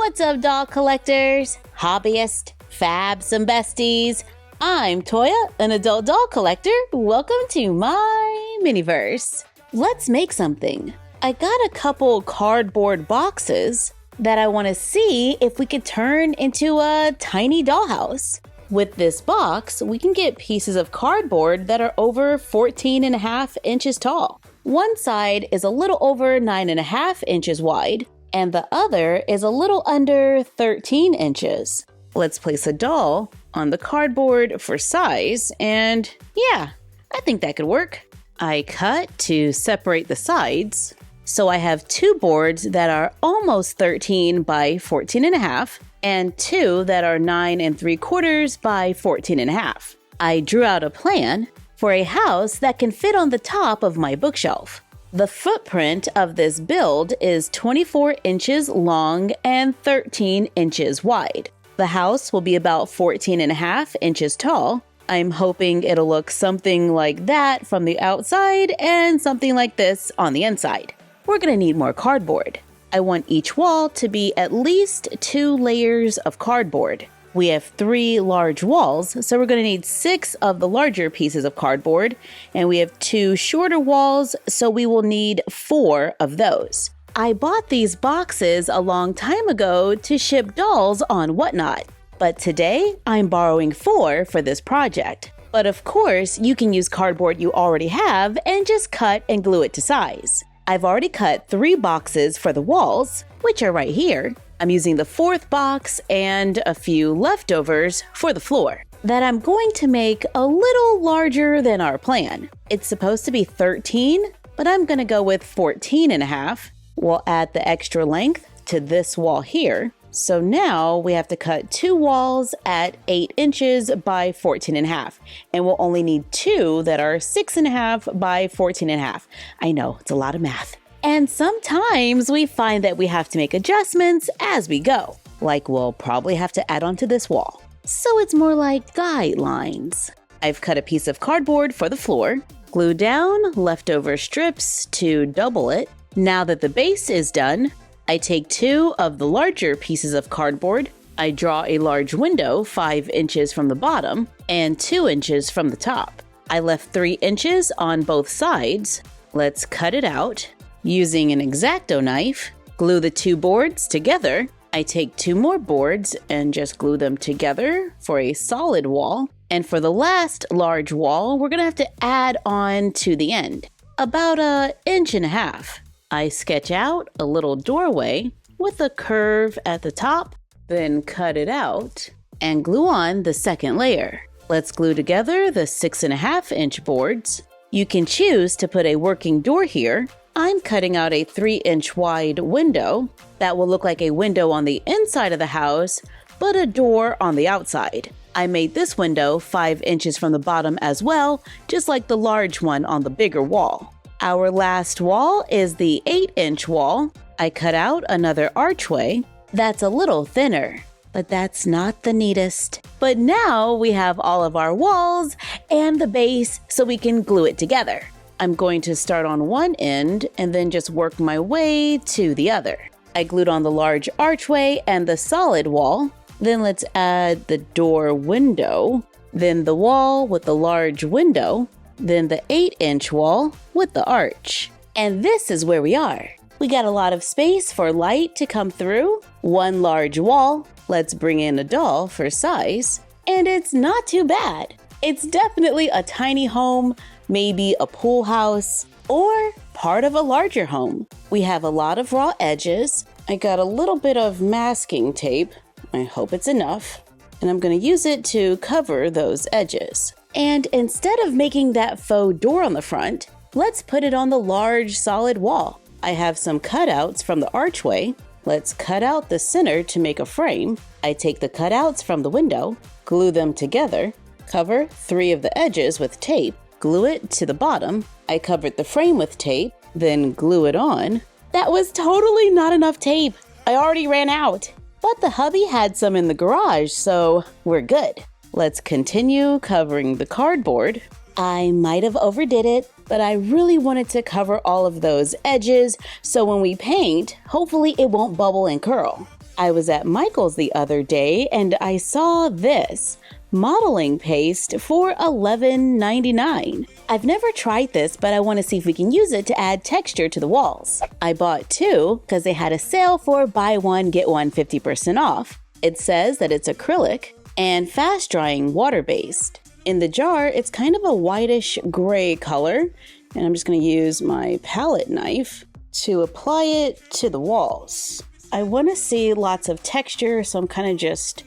What's up, doll collectors, hobbyists, fabs, and besties? I'm Toya, an adult doll collector. Welcome to my miniverse. Let's make something. I got a couple cardboard boxes that I want to see if we could turn into a tiny dollhouse. With this box, we can get pieces of cardboard that are over 14.5 inches tall. One side is a little over 9.5 inches wide, and the other is a little under 13 inches. Let's place a doll on the cardboard for size, and yeah, I think that could work. I cut to separate the sides, so I have two boards that are almost 13 by 14.5, and two that are 9 3/4 by 14.5. I drew out a plan for a house that can fit on the top of my bookshelf. The footprint of this build is 24 inches long and 13 inches wide. The house will be about 14.5 inches tall. I'm hoping it'll look something like that from the outside and something like this on the inside. We're gonna need more cardboard. I want each wall to be at least 2 layers of cardboard. We have 3 large walls, so we're going to need 6 of the larger pieces of cardboard, and we have 2 shorter walls, so we will need 4 of those. I bought these boxes a long time ago to ship dolls on Whatnot, but today I'm borrowing 4 for this project. But of course, you can use cardboard you already have and just cut and glue it to size. I've already cut 3 boxes for the walls, which are right here. I'm using the 4th box and a few leftovers for the floor that I'm going to make a little larger than our plan. It's supposed to be 13, but I'm going to go with 14.5. We'll add the extra length to this wall here. So now we have to cut 2 walls at 8 inches by 14.5, and we'll only need 2 that are 6.5 by 14.5. I know, it's a lot of math. And sometimes we find that we have to make adjustments as we go, like we'll probably have to add onto this wall. So it's more like guidelines. I've cut a piece of cardboard for the floor, glued down leftover strips to double it. Now that the base is done, I take 2 of the larger pieces of cardboard. I draw a large window 5 inches from the bottom and 2 inches from the top. I left 3 inches on both sides. Let's cut it out. Using an X-Acto knife, glue the 2 boards together. I take 2 more boards and just glue them together for a solid wall. And for the last large wall, we're gonna have to add on to the end, about 1.5 inches. I sketch out a little doorway with a curve at the top, then cut it out and glue on the second layer. Let's glue together the 6.5 inch boards. You can choose to put a working door here. I'm cutting out a 3-inch wide window that will look like a window on the inside of the house, but a door on the outside. I made this window 5 inches from the bottom as well, just like the large one on the bigger wall. Our last wall is the 8-inch wall. I cut out another archway that's a little thinner, but that's not the neatest. But now we have all of our walls and the base so we can glue it together. I'm going to start on one end and then just work my way to the other. I glued on the large archway and the solid wall. Then let's add the door window, then the wall with the large window, then the 8-inch wall with the arch. And this is where we are. We got a lot of space for light to come through. One large wall. Let's bring in a doll for size. And it's not too bad. It's definitely a tiny home, maybe a pool house, or part of a larger home. We have a lot of raw edges. I got a little bit of masking tape. I hope it's enough. And I'm going to use it to cover those edges. And instead of making that faux door on the front, let's put it on the large solid wall. I have some cutouts from the archway. Let's cut out the center to make a frame. I take the cutouts from the window, glue them together, cover 3 of the edges with tape, glue it to the bottom. I covered the frame with tape, then glue it on. That was totally not enough tape. I already ran out. But the hubby had some in the garage, so we're good. Let's continue covering the cardboard. I might have overdid it, but I really wanted to cover all of those edges, so when we paint, hopefully it won't bubble and curl. I was at Michael's the other day and I saw this modeling paste for $11.99. I've never tried this, but I want to see if we can use it to add texture to the walls. I bought 2 because they had a sale for buy one, get one 50% off. It says that it's acrylic and fast drying water-based. In the jar, it's kind of a whitish gray color, and I'm just going to use my palette knife to apply it to the walls. I want to see lots of texture, so I'm kind of just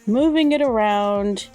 moving it around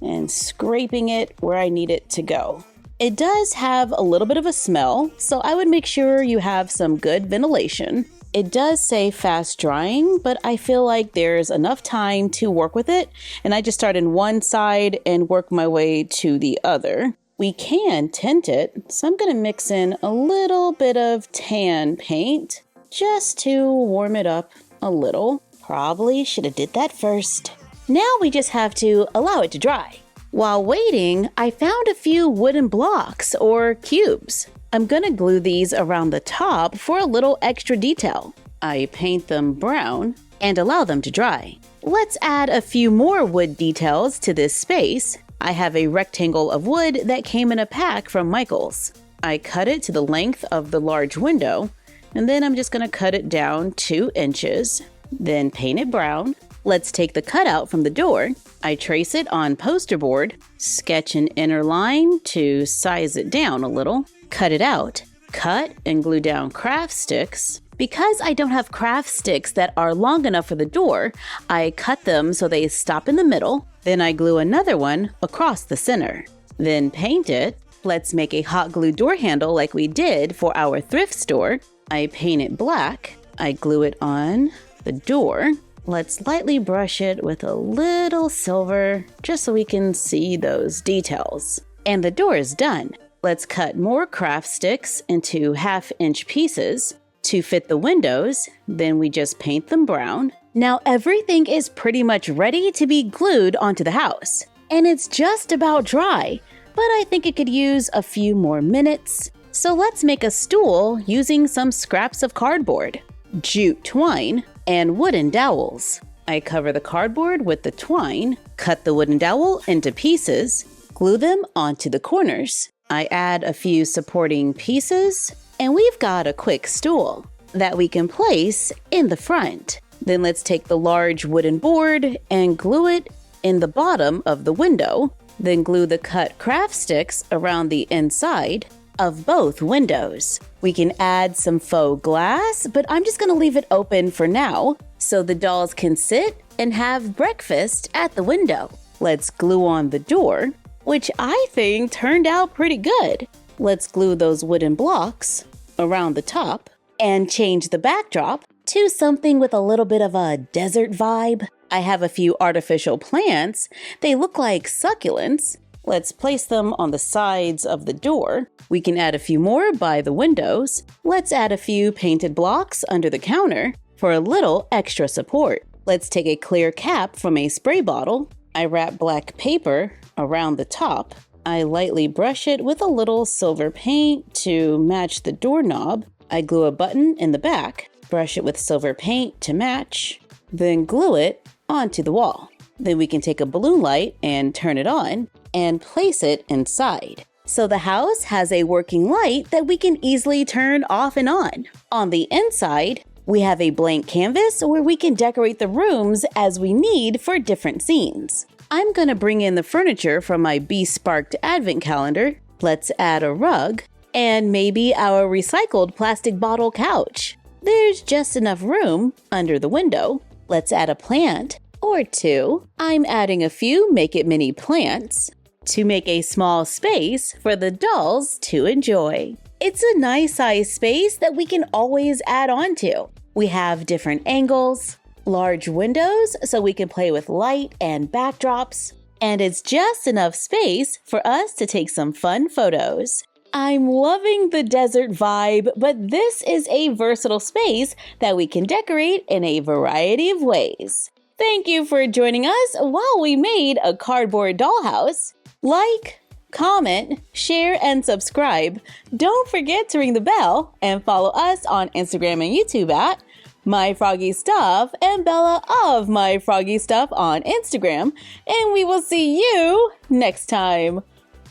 and scraping it where I need it to go. It does have a little bit of a smell, so I would make sure you have some good ventilation. It does say fast drying, but I feel like there's enough time to work with it, and I just start in one side and work my way to the other. We can tint it, so I'm going to mix in a little bit of tan paint just to warm it up a little. Probably should have did that first. Now we just have to allow it to dry. While waiting, I found a few wooden blocks or cubes. I'm gonna glue these around the top for a little extra detail. I paint them brown and allow them to dry. Let's add a few more wood details to this space. I have a rectangle of wood that came in a pack from Michael's. I cut it to the length of the large window, and then I'm just gonna cut it down 2 inches, then paint it brown. Let's take the cutout from the door. I trace it on poster board, sketch an inner line to size it down a little, cut it out, cut and glue down craft sticks. Because I don't have craft sticks that are long enough for the door, I cut them so they stop in the middle, then I glue another one across the center. Then paint it. Let's make a hot glue door handle like we did for our thrift store. I paint it black. I glue it on the door. Let's lightly brush it with a little silver just so we can see those details. And the door is done. Let's cut more craft sticks into 1/2-inch pieces to fit the windows. Then we just paint them brown. Now everything is pretty much ready to be glued onto the house. And it's just about dry, but I think it could use a few more minutes. So let's make a stool using some scraps of cardboard, jute twine, and wooden dowels. I cover the cardboard with the twine, cut the wooden dowel into pieces, glue them onto the corners. I add a few supporting pieces, and we've got a quick stool that we can place in the front. Then let's take the large wooden board and glue it in the bottom of the window. Then glue the cut craft sticks around the inside of both windows. We can add some faux glass, but I'm just going to leave it open for now so the dolls can sit and have breakfast at the window. Let's glue on the door, which I think turned out pretty good. Let's glue those wooden blocks around the top and change the backdrop to something with a little bit of a desert vibe. I have a few artificial plants. They look like succulents. Let's place them on the sides of the door. We can add a few more by the windows. Let's add a few painted blocks under the counter for a little extra support. Let's take a clear cap from a spray bottle. I wrap black paper around the top. I lightly brush it with a little silver paint to match the doorknob. I glue a button in the back, brush it with silver paint to match, then glue it onto the wall. Then we can take a balloon light and turn it on and place it inside. So the house has a working light that we can easily turn off and on. On the inside, we have a blank canvas where we can decorate the rooms as we need for different scenes. I'm gonna bring in the furniture from my Bee-sparked advent calendar. Let's add a rug and maybe our recycled plastic bottle couch. There's just enough room under the window. Let's add a plant or 2. I'm adding a few Make It Mini plants to make a small space for the dolls to enjoy. It's a nice size space that we can always add on to. We have different angles, large windows so we can play with light and backdrops, and it's just enough space for us to take some fun photos. I'm loving the desert vibe, but this is a versatile space that we can decorate in a variety of ways. Thank you for joining us while we made a cardboard dollhouse. Like, comment, share, and subscribe. Don't forget to ring the bell and follow us on Instagram and YouTube at MyFroggyStuff and Bella of MyFroggyStuff on Instagram, and we will see you next time.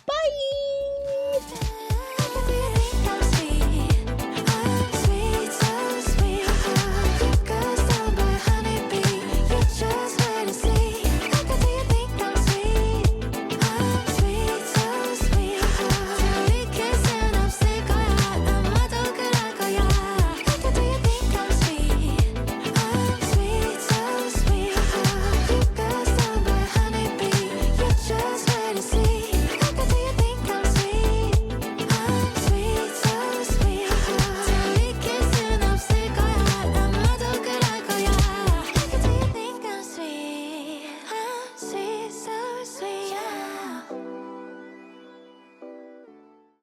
Bye!